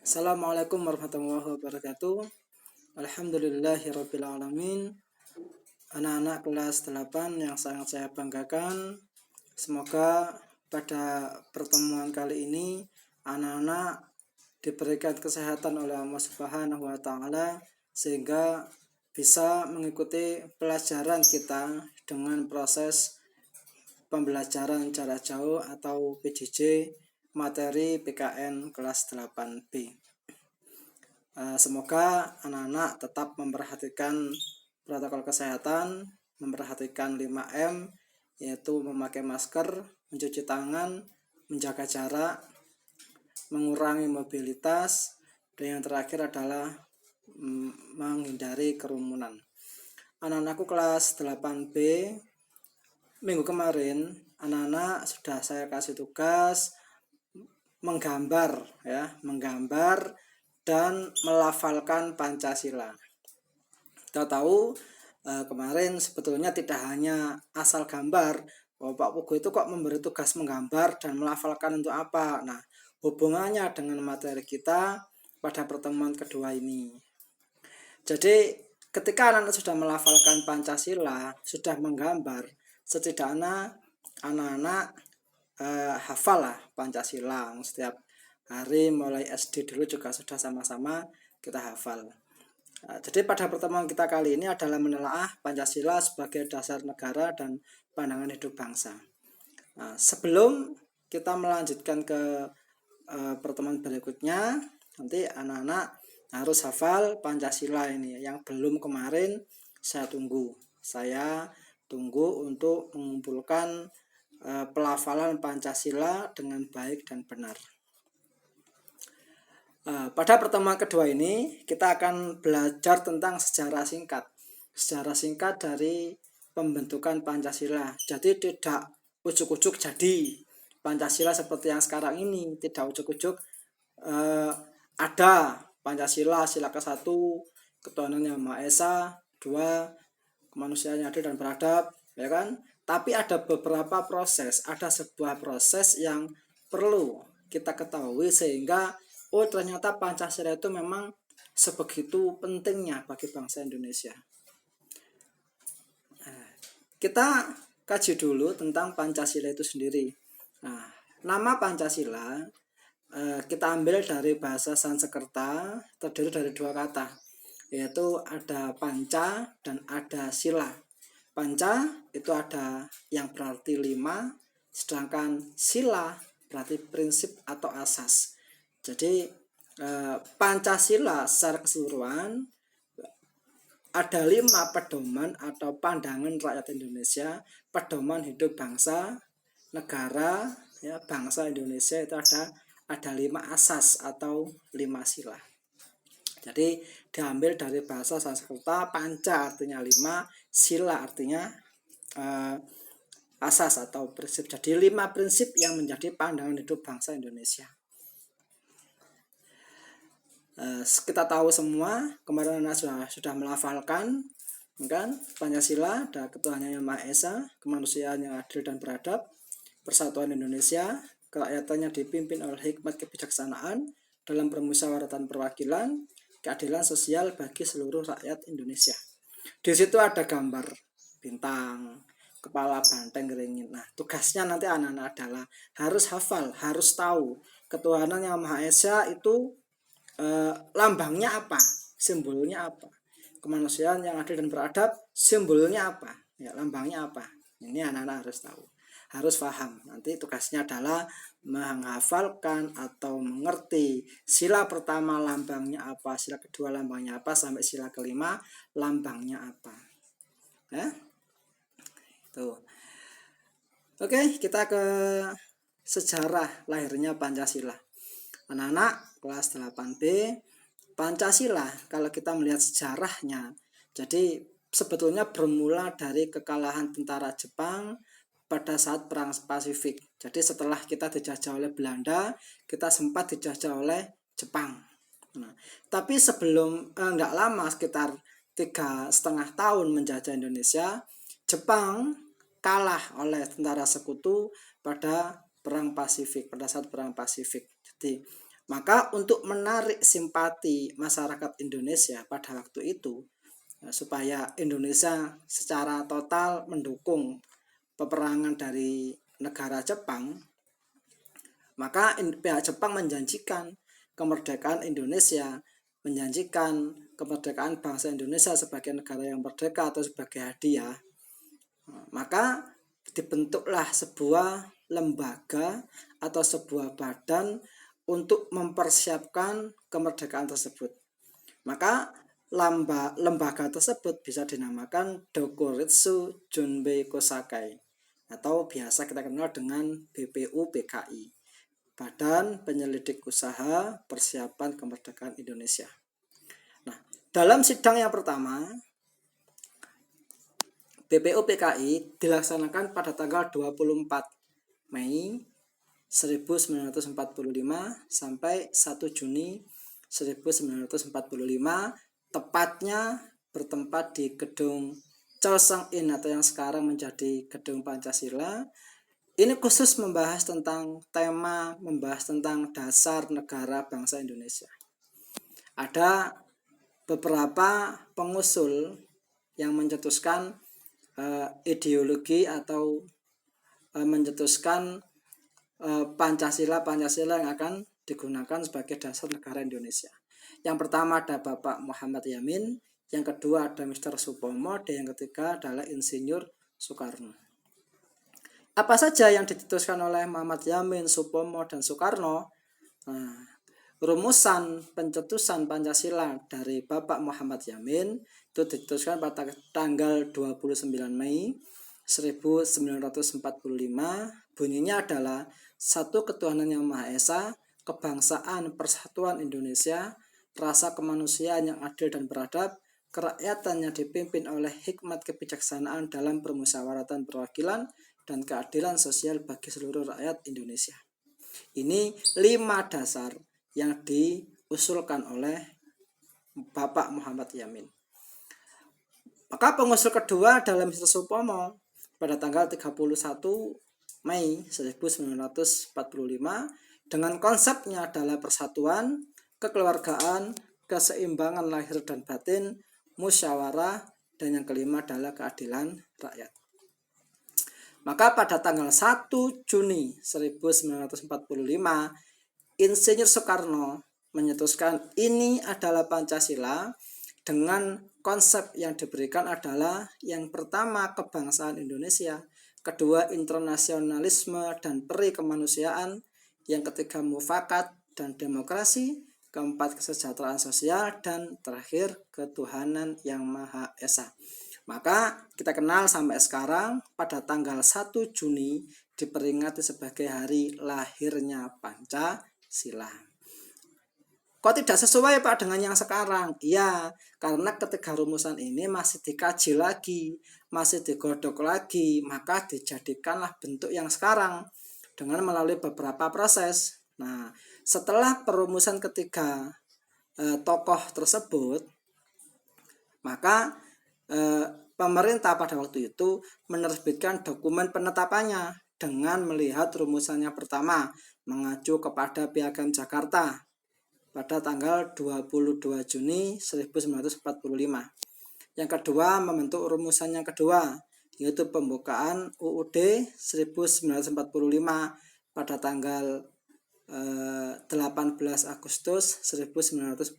Assalamualaikum warahmatullahi wabarakatuh. Alhamdulillahirabbil alamin. Anak-anak kelas 8 yang sangat saya banggakan, semoga pada pertemuan kali ini anak-anak diberikan kesehatan oleh Allah Subhanahu wa taala sehingga bisa mengikuti pelajaran kita dengan proses pembelajaran jarak jauh atau PJJ materi PKN kelas 8B. Semoga anak-anak tetap memperhatikan protokol kesehatan, memperhatikan 5M, yaitu memakai masker, mencuci tangan, menjaga jarak, mengurangi mobilitas, dan yang terakhir adalah menghindari kerumunan. Anak-anakku kelas 8B, minggu kemarin anak-anak sudah saya kasih tugas menggambar dan melafalkan Pancasila. Kita tahu kemarin sebetulnya tidak hanya asal gambar, bahwa Pak Pugu itu kok memberi tugas menggambar dan melafalkan untuk apa. Nah, hubungannya dengan materi kita pada pertemuan kedua ini. Jadi ketika anak-anak sudah melafalkan Pancasila, sudah menggambar, setidaknya anak-anak hafal lah Pancasila. Setiap hari mulai SD dulu juga sudah sama-sama kita hafal. Jadi pada pertemuan kita kali ini adalah menelaah Pancasila sebagai dasar negara dan pandangan hidup bangsa. Sebelum kita melanjutkan ke pertemuan berikutnya, nanti anak-anak harus hafal Pancasila ini. Yang belum kemarin saya tunggu untuk mengumpulkan pelafalan Pancasila dengan baik dan benar. Pada pertemuan kedua ini kita akan belajar tentang sejarah singkat dari pembentukan Pancasila. Jadi tidak ujuk-ujuk jadi Pancasila seperti yang sekarang ini, tidak ujuk-ujuk ada Pancasila, sila ke-1, ketuhanan yang Maha Esa, 2, kemanusiaan yang adil dan beradab, ya kan? Tapi ada beberapa proses, ada sebuah proses yang perlu kita ketahui sehingga ternyata Pancasila itu memang sebegitu pentingnya bagi bangsa Indonesia. Kita kaji dulu tentang Pancasila itu sendiri. Nama Pancasila kita ambil dari bahasa Sanskerta, terdiri dari 2 kata, yaitu ada panca dan ada sila. Panca itu ada yang berarti 5, sedangkan sila berarti prinsip atau asas. Jadi Pancasila secara keseluruhan ada 5 pedoman atau pandangan rakyat Indonesia, pedoman hidup bangsa, negara, bangsa Indonesia itu ada 5 asas atau 5 sila. Jadi diambil dari bahasa Sanskerta, panca artinya 5, sila artinya asas atau prinsip. Jadi 5 prinsip yang menjadi pandangan hidup bangsa Indonesia. Kita tahu semua kemarin anak sudah melafalkan kan Pancasila, ada ketuhanan yang Maha Esa, kemanusiaan yang adil dan beradab, persatuan Indonesia, kerakyatannya dipimpin oleh hikmat kebijaksanaan dalam permusyawaratan perwakilan, keadilan sosial bagi seluruh rakyat Indonesia. Di situ ada gambar bintang, kepala banteng keringin. Nah, tugasnya nanti anak-anak adalah harus hafal, harus tahu ketuhanan yang Maha Esa itu lambangnya apa, simbolnya apa. Kemanusiaan yang adil dan beradab, simbolnya apa, lambangnya apa. Ini anak-anak harus tahu, harus paham. Nanti tugasnya adalah menghafalkan atau mengerti sila pertama lambangnya apa, sila kedua lambangnya apa, sampai sila kelima lambangnya apa. Tuh. Oke, kita ke sejarah lahirnya Pancasila. Anak-anak kelas 8B, Pancasila kalau kita melihat sejarahnya, jadi sebetulnya bermula dari kekalahan tentara Jepang pada saat Perang Pasifik. Jadi setelah kita dijajah oleh Belanda, kita sempat dijajah oleh Jepang. Tapi sebelum nggak lama, sekitar 3,5 tahun menjajah Indonesia, Jepang kalah oleh tentara sekutu pada Perang Pasifik, pada saat Perang Pasifik. Jadi Maka untuk menarik simpati masyarakat Indonesia pada waktu itu, supaya Indonesia secara total mendukung peperangan dari negara Jepang, maka pihak Jepang menjanjikan kemerdekaan Indonesia, menjanjikan kemerdekaan bangsa Indonesia sebagai negara yang merdeka atau sebagai hadiah. Maka dibentuklah sebuah lembaga atau sebuah badan untuk mempersiapkan kemerdekaan tersebut. Maka lembaga tersebut bisa dinamakan Dokuritsu Junbei Kosakai atau biasa kita kenal dengan BPUPKI, Badan Penyelidik Usaha Persiapan Kemerdekaan Indonesia. Nah, dalam sidang yang pertama, BPUPKI dilaksanakan pada tanggal 24 Mei 1945 sampai 1 Juni 1945, tepatnya bertempat di Gedung Choesung-in atau yang sekarang menjadi Gedung Pancasila. Ini khusus membahas tentang dasar negara bangsa Indonesia. Ada beberapa pengusul yang mencetuskan ideologi atau mencetuskan Pancasila yang akan digunakan sebagai dasar negara Indonesia. Yang pertama ada Bapak Muhammad Yamin, yang kedua ada Mr. Supomo, dan yang ketiga adalah Insinyur Soekarno. Apa saja yang dicetuskan oleh Muhammad Yamin, Supomo, dan Soekarno? Nah, rumusan pencetusan Pancasila dari Bapak Muhammad Yamin itu dicetuskan pada tanggal 29 Mei 1945. Bunyinya adalah satu ketuhanan yang Maha Esa, kebangsaan persatuan Indonesia, rasa kemanusiaan yang adil dan beradab, kerakyatan yang dipimpin oleh hikmat kebijaksanaan dalam permusyawaratan perwakilan, dan keadilan sosial bagi seluruh rakyat Indonesia. Ini 5 dasar yang diusulkan oleh Bapak Muhammad Yamin. Maka pengusul kedua adalah Mr. Supomo pada tanggal 31 Mei 1945 dengan konsepnya adalah persatuan, kekeluargaan, keseimbangan lahir dan batin, musyawarah, dan yang kelima adalah keadilan rakyat. Maka pada tanggal 1 Juni 1945 Insinyur Soekarno menyetuskan ini adalah Pancasila dengan konsep yang diberikan adalah yang pertama kebangsaan Indonesia, kedua internasionalisme dan peri kemanusiaan, yang ketiga mufakat dan demokrasi, keempat kesejahteraan sosial, dan terakhir ketuhanan yang Maha Esa. Maka kita kenal sampai sekarang pada tanggal 1 Juni diperingati sebagai hari lahirnya Pancasila. Kok tidak sesuai Pak dengan yang sekarang? Iya, karena ketika rumusan ini masih dikaji lagi, masih digodok lagi, maka dijadikanlah bentuk yang sekarang dengan melalui beberapa proses. Nah, setelah perumusan ketiga tokoh tersebut, maka pemerintah pada waktu itu menerbitkan dokumen penetapannya dengan melihat rumusannya pertama, mengacu kepada Piagam Jakarta pada tanggal 22 Juni 1945. Yang kedua membentuk rumusan yang kedua, yaitu pembukaan UUD 1945 pada tanggal 18 Agustus 1945.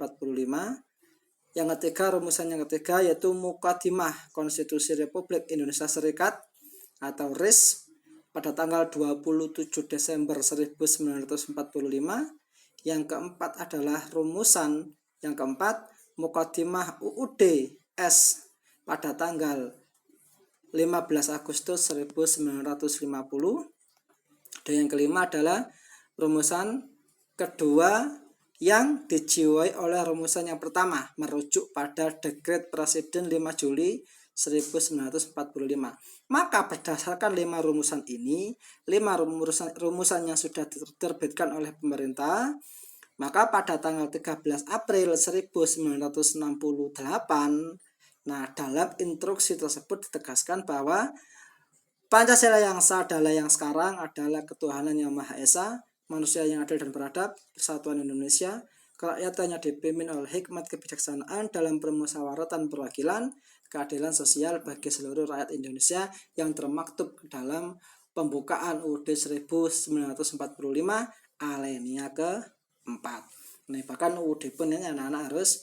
Yang ketiga, rumusan yang ketiga yaitu Muqaddimah Konstitusi Republik Indonesia Serikat atau RIS pada tanggal 27 Desember 1945. Yang keempat adalah rumusan yang keempat Muqaddimah UUD S pada tanggal 15 Agustus 1950. Dan yang kelima adalah rumusan kedua yang dijiwai oleh rumusan yang pertama, merujuk pada Dekret Presiden 5 Juli 1945. Maka berdasarkan 5 rumusan ini, 5 rumusan yang sudah diterbitkan oleh pemerintah, maka pada tanggal 13 April 1968, nah dalam instruksi tersebut ditegaskan bahwa Pancasila yang sah adalah yang sekarang adalah ketuhanan yang Maha Esa, manusia yang adil dan beradab, persatuan Indonesia, kerakyatannya dipimpin oleh hikmat kebijaksanaan dalam permusyawaratan perwakilan, keadilan sosial bagi seluruh rakyat Indonesia yang termaktub dalam pembukaan UUD 1945 alinea ke-4. Nah, bahkan UUD pun ini anak-anak harus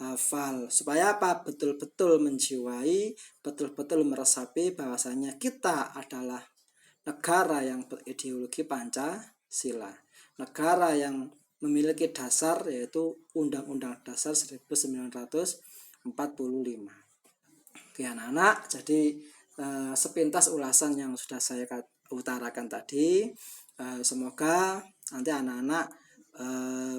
hafal supaya apa? Betul-betul menjiwai, betul-betul meresapi bahwasanya kita adalah negara yang berideologi Pancasila, negara yang memiliki dasar yaitu Undang-Undang Dasar 1945. Oke anak-anak, jadi sepintas ulasan yang sudah saya utarakan tadi, semoga nanti anak-anak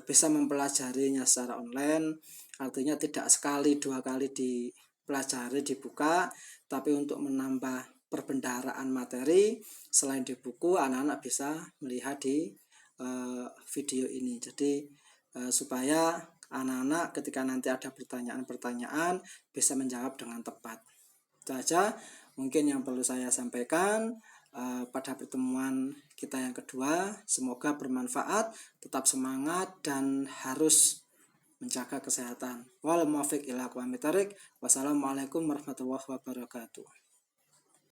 bisa mempelajarinya secara online, artinya tidak sekali dua kali dipelajari dibuka, tapi untuk menambah perbendaharaan materi selain di buku, anak-anak bisa melihat di video ini. Jadi supaya anak-anak ketika nanti ada pertanyaan-pertanyaan bisa menjawab dengan tepat. Itu aja mungkin yang perlu saya sampaikan pada pertemuan kita yang kedua. Semoga bermanfaat, tetap semangat dan harus menjaga kesehatan. Wal muwaffiq ila aqwamit thoriq. Wassalamualaikum warahmatullahi wabarakatuh.